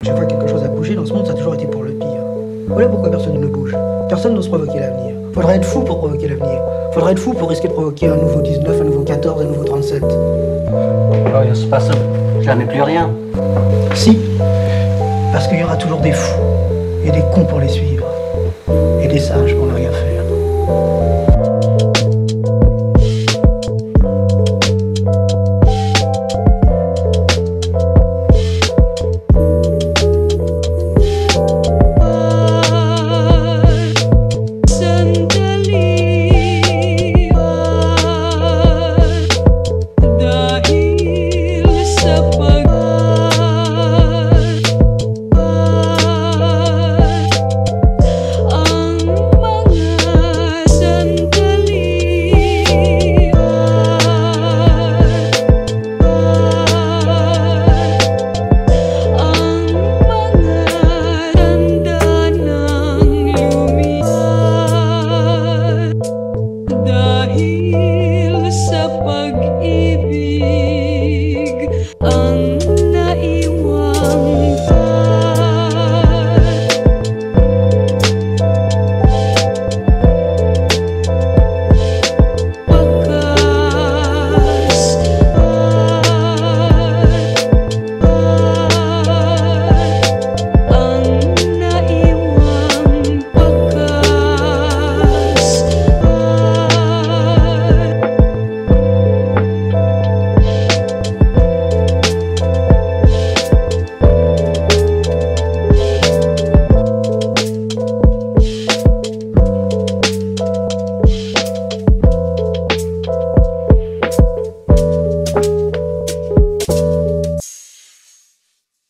Chaque fois que quelque chose a bougé dans ce monde, ça a toujours été pour le pire. Voilà pourquoi personne ne bouge. Personne n'ose provoquer l'avenir. Faudrait être fou pour provoquer l'avenir. Faudrait être fou pour risquer de provoquer un nouveau 19, un nouveau 14, un nouveau 37. Oh, il ne se passe jamais plus rien. Si. Parce qu'il y aura toujours des fous. Et des cons pour les suivre. Et des sages pour ne rien faire.